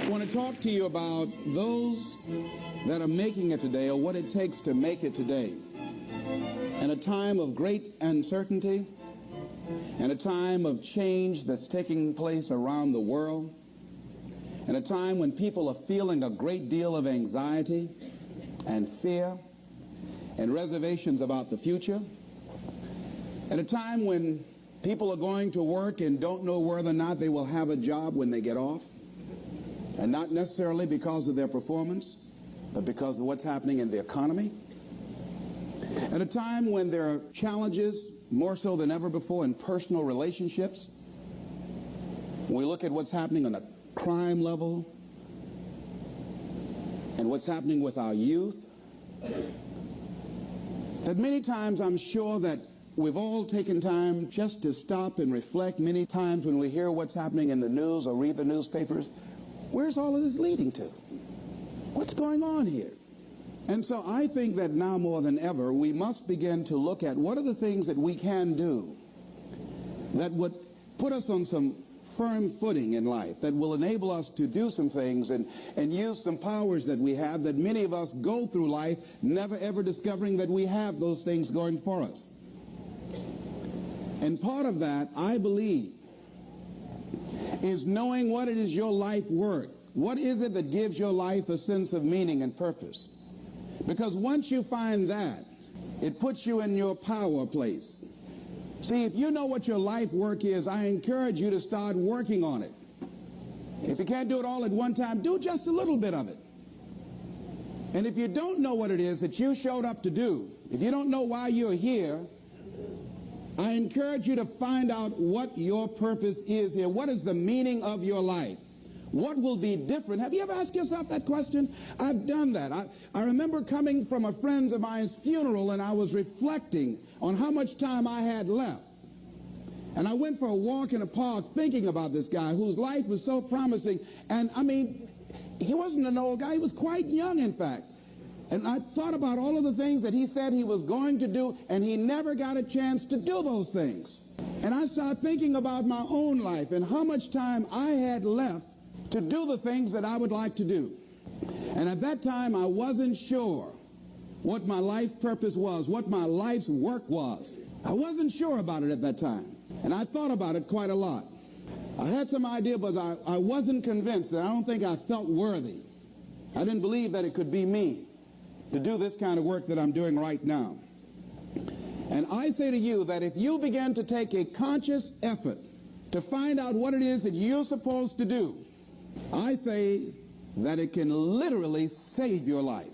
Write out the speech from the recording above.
I want to talk to you about those that are making it today, or what it takes to make it today. In a time of great uncertainty, in a time of change that's taking place around the world, in a time when people are feeling a great deal of anxiety and fear and reservations about the future, at a time when people are going to work and don't know whether or not they will have a job when they get off, and not necessarily because of their performance, but because of what's happening in the economy. At a time when there are challenges, more so than ever before, in personal relationships. When we look at what's happening on the crime level and what's happening with our youth, that many times I'm sure that we've all taken time just to stop and reflect. Many times when we hear what's happening in the news or read the newspapers, where's all of this leading to? What's going on here? And so I think that now more than ever, we must begin to look at what are the things that we can do that would put us on some firm footing in life, that will enable us to do some things and use some powers that we have, that many of us go through life never ever discovering that we have those things going for us. And part of that, I believe, is knowing what it is your life worth. What is it that gives your life a sense of meaning and purpose? Because once you find that, it puts you in your power place. See, if you know what your life work is, I encourage you to start working on it. If you can't do it all at one time, do just a little bit of it. And if you don't know what it is that you showed up to do, if you don't know why you're here, I encourage you to find out what your purpose is here. What is the meaning of your life? What will be different? Have you ever asked yourself that question? I've done that. I remember coming from a friend of mine's funeral, and I was reflecting on how much time I had left. And I went for a walk in a park thinking about this guy whose life was so promising. And I mean, he wasn't an old guy. He was quite young, in fact. And I thought about all of the things that he said he was going to do, and he never got a chance to do those things. And I started thinking about my own life and how much time I had left to do the things that I would like to do. And at that time, I wasn't sure what my life purpose was, what my life's work was. I wasn't sure about it at that time. And I thought about it quite a lot. I had some idea, but I wasn't convinced. That I don't think I felt worthy. I didn't believe that it could be me to do this kind of work that I'm doing right now. And I say to you that if you begin to take a conscious effort to find out what it is that you're supposed to do, I say that it can literally save your life.